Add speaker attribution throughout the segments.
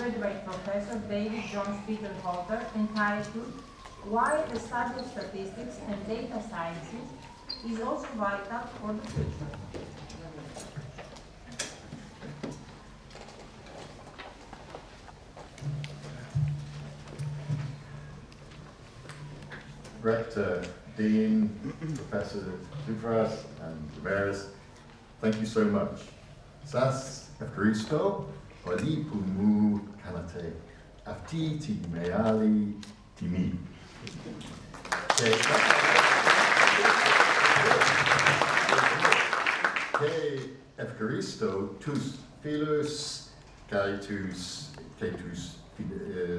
Speaker 1: presented by Professor David John SPIEGELHALTER entitled Why the Study of Statistics and Data Sciences is also Vital for the Future.
Speaker 2: Rector, Dean, Professor Dufras and Μέρος, thank you so much. Σας ευχαριστώ πολύ που μου κάνατε αυτή τη μεγάλη τιμή. Και ευχαριστώ τους φίλους και τους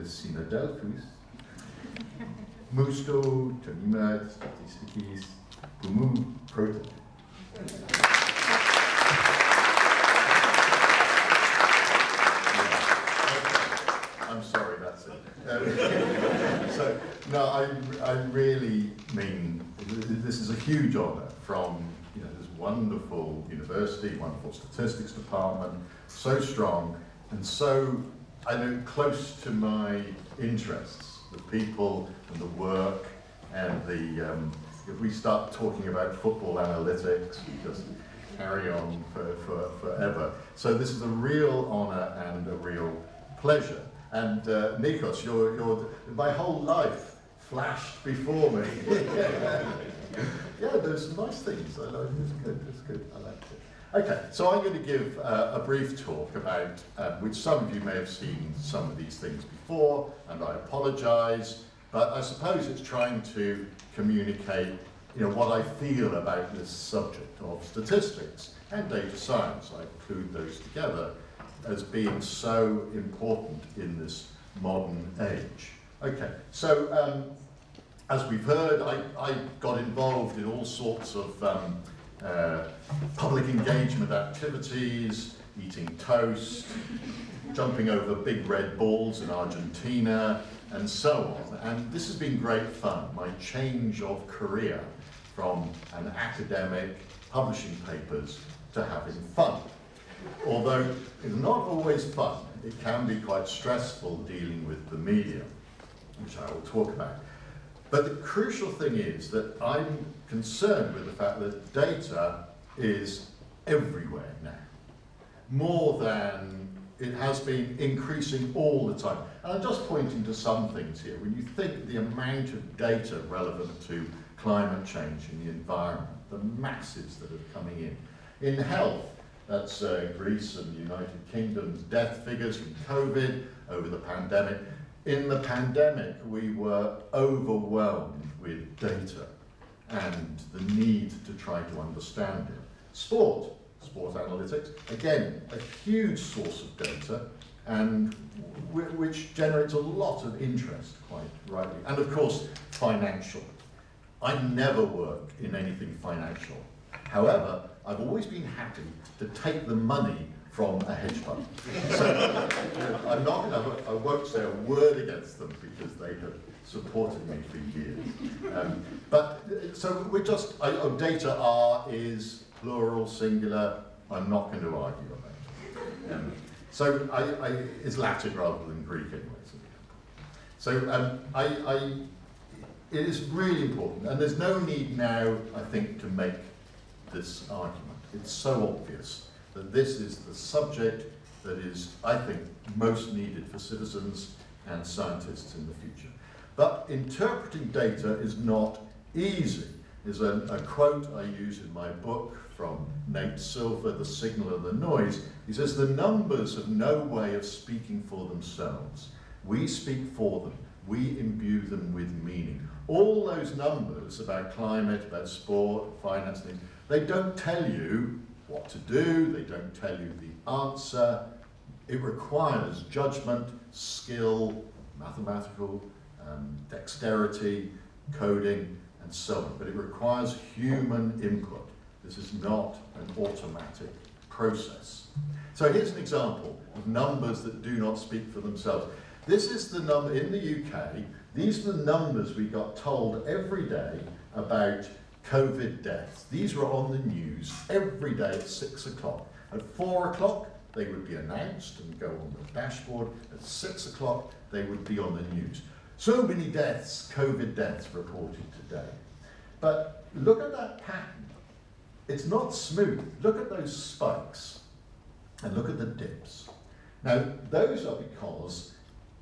Speaker 2: συναδέλφους μου στο τμήμα στατιστικής που μου πρότεινε. I'm sorry, that's it. So, no, I really mean, this is a huge honour from this wonderful university, wonderful statistics department, so strong and so, I know, close to my interests, the people and the work and the, if we start talking about football analytics, we just carry on forever. So this is a real honour and a real pleasure. And Nikos, my whole life flashed before me. Yeah, there's some nice things. I know it's good. I liked it. Okay, so I'm going to give a brief talk about which some of you may have seen some of these things before, and I apologise, but I suppose it's trying to communicate, what I feel about this subject of statistics and data science. I include those together as being so important in this modern age. Okay, so as we've heard, I got involved in all sorts of public engagement activities, eating toast, jumping over big red balls in Argentina, and so on. And this has been great fun, my change of career from an academic publishing papers to having fun. Although it's not always fun, it can be quite stressful dealing with the media, which I will talk about. But the crucial thing is that I'm concerned with the fact that data is everywhere now, more than it has been increasing all the time. And I'm just pointing to some things here. When you think the amount of data relevant to climate change in the environment, the masses that are coming in. In health, that's Greece and the United Kingdom's death figures from COVID over the pandemic. In the pandemic, we were overwhelmed with data and the need to try to understand it. Sport analytics, again, a huge source of data and which generates a lot of interest, quite rightly. And of course, financial. I never work in anything financial. However, I've always been happy to take the money from a hedge fund. So I won't say a word against them because they have supported me for years. So we're just, data R is plural, singular, I'm not going to argue about it. It's Latin rather than Greek anyway. So it is really important, and there's no need now, I think, to make this argument. It's so obvious that this is the subject that is, I think, most needed for citizens and scientists in the future. But interpreting data is not easy. There's a quote I use in my book from Nate Silver, The Signal and the Noise. He says, "The numbers have no way of speaking for themselves. We speak for them. We imbue them with meaning." All those numbers about climate, about sport, finance, things, they don't tell you what to do, they don't tell you the answer. It requires judgment, skill, mathematical, dexterity, coding, and so on. But it requires human input. This is not an automatic process. So here's an example of numbers that do not speak for themselves. This is the number in the UK. These are the numbers we got told every day about COVID deaths. These were on the news every day at 6 o'clock. At 4 o'clock, they would be announced and go on the dashboard. At 6 o'clock, they would be on the news. So many deaths, COVID deaths reported today. But look at that pattern. It's not smooth. Look at those spikes and look at the dips. Now, those are because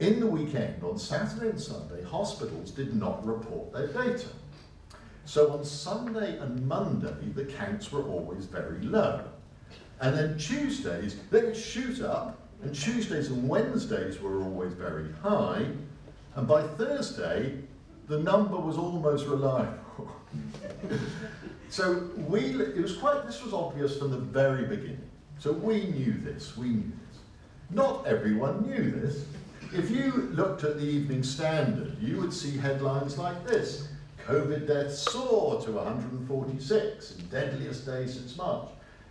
Speaker 2: in the weekend, on Saturday and Sunday, hospitals did not report their data. So on Sunday and Monday, the counts were always very low. And then Tuesdays, they would shoot up, and Tuesdays and Wednesdays were always very high, and by Thursday, the number was almost reliable. So this was obvious from the very beginning. So we knew this. Not everyone knew this. If you looked at the Evening Standard, you would see headlines like this: COVID deaths soar to 146 in deadliest day since March.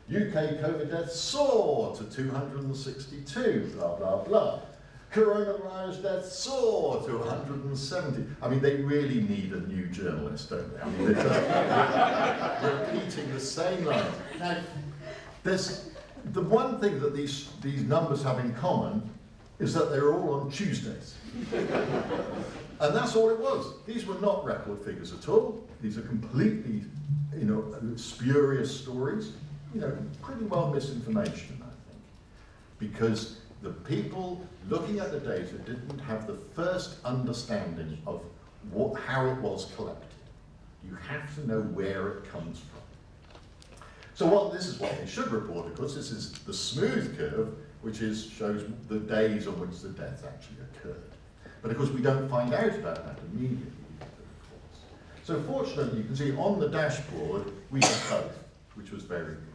Speaker 2: UK COVID deaths soar to 262, blah, blah, blah. Coronavirus deaths soar to 170. I mean, they really need a new journalist, don't they? I mean, they're repeating the same lines. Now, there's the one thing that these numbers have in common is that they're all on Tuesdays. And that's all it was. These were not record figures at all. These are completely, spurious stories. Pretty well misinformation, I think. Because the people looking at the data didn't have the first understanding of how it was collected. You have to know where it comes from. So this is what they should report, of course. This is the smooth curve, which shows the days on which the death actually occurred. But of course, we don't find out about that immediately. So fortunately, you can see on the dashboard, we had both, which was very good.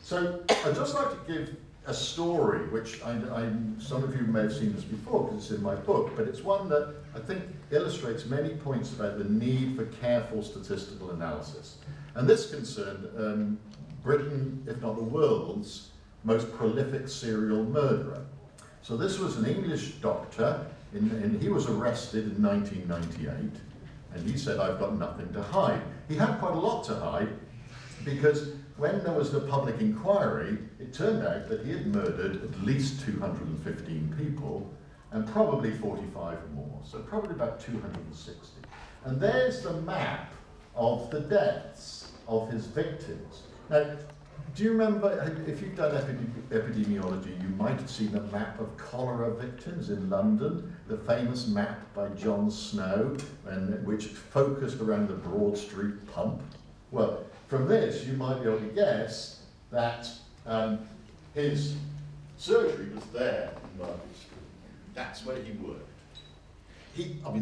Speaker 2: So I'd just like to give a story, which some of you may have seen this before because it's in my book, but it's one that I think illustrates many points about the need for careful statistical analysis. And this concerned Britain, if not the world's, most prolific serial murderer. So this was an English doctor, and he was arrested in 1998, and he said, "I've got nothing to hide." He had quite a lot to hide, because when there was the public inquiry, it turned out that he had murdered at least 215 people, and probably 45 more, so probably about 260. And there's the map of the deaths of his victims. Now, do you remember, if you've done epidemiology, you might have seen a map of cholera victims in London, the famous map by John Snow, which focused around the Broad Street pump. Well, from this, you might be able to guess that his surgery was there in Market Street. That's where he worked.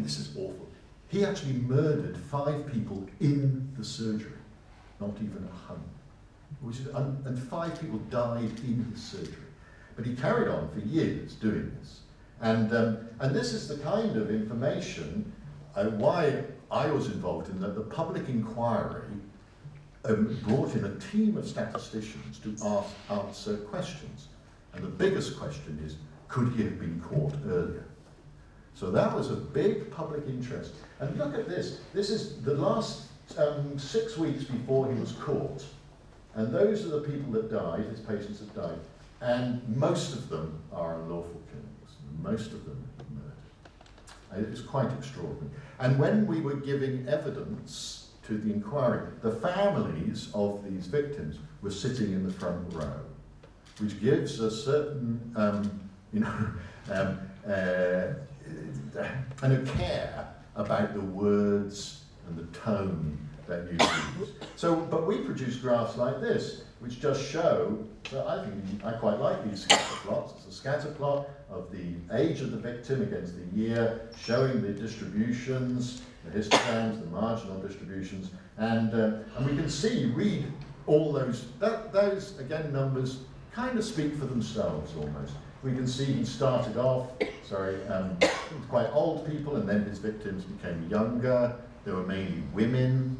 Speaker 2: This is awful. He actually murdered 5 people in the surgery, not even a home. And 5 people died in his surgery. But he carried on for years doing this. And this is the kind of information, why I was involved in that. The public inquiry brought in a team of statisticians to answer questions. And the biggest question is, could he have been caught earlier? So that was a big public interest. And look at this. This is the last 6 weeks before he was caught. And those are the people that died, his patients that died. And most of them are unlawful killings. Most of them murdered. It was quite extraordinary. And when we were giving evidence to the inquiry, the families of these victims were sitting in the front row, which gives a certain, care about the words and the tone that you use. But we produce graphs like this, which just show, I quite like these scatter plots. It's a scatter plot of the age of the victim against the year, showing the distributions, the histograms, the marginal distributions, and we can read all those, again, numbers kind of speak for themselves almost. We can see he started off, quite old people, and then his victims became younger. There were mainly women.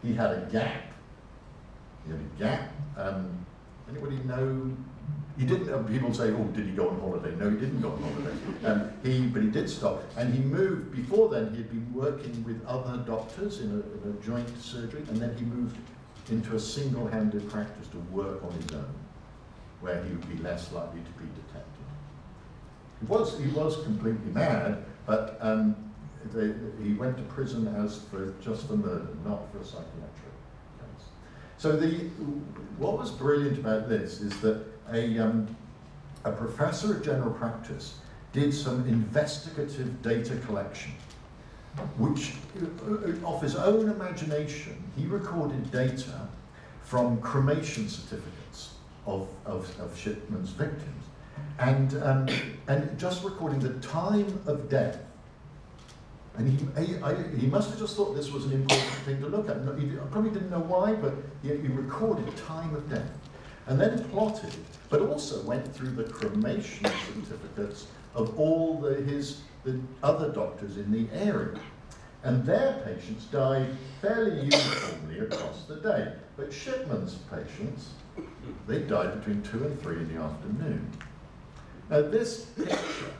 Speaker 2: He had a gap. Anybody know? He didn't. People say, "Oh, did he go on holiday?" No, he didn't go on holiday. But he did stop, and he moved. Before then, he had been working with other doctors in a joint surgery, and then he moved into a single-handed practice to work on his own. where he would be less likely to be detected. He was completely mad, but he went to prison just for murder, not for a psychiatric case. So what was brilliant about this is that a professor of general practice did some investigative data collection, which, of his own imagination, he recorded data from cremation certificates of Shipman's victims, and just recording the time of death. And he must have just thought this was an important thing to look at. He probably didn't know why, but he recorded time of death, and then plotted, but also went through the cremation certificates of all the other doctors in the area. And their patients died fairly uniformly across the day. But Shipman's patients, they died between 2 and 3 in the afternoon. Now this picture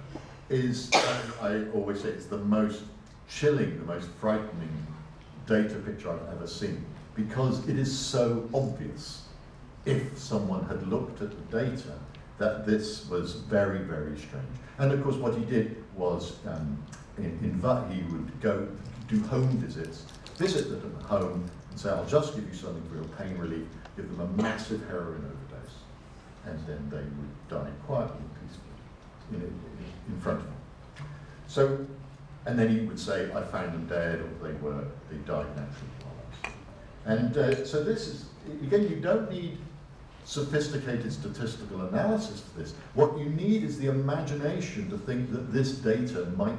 Speaker 2: is, I always say, it's the most chilling, the most frightening data picture I've ever seen, because it is so obvious, if someone had looked at the data, that this was very, very strange. And of course what he did was, he would go do home visits, visit them at home and say, I'll just give you something for your pain relief, give them a massive heroin overdose, and then they would die quietly and peacefully in front of him. So, and then he would say, I found them dead, or they died naturally. And so this is, again, you don't need sophisticated statistical analysis for this. What you need is the imagination to think that this data might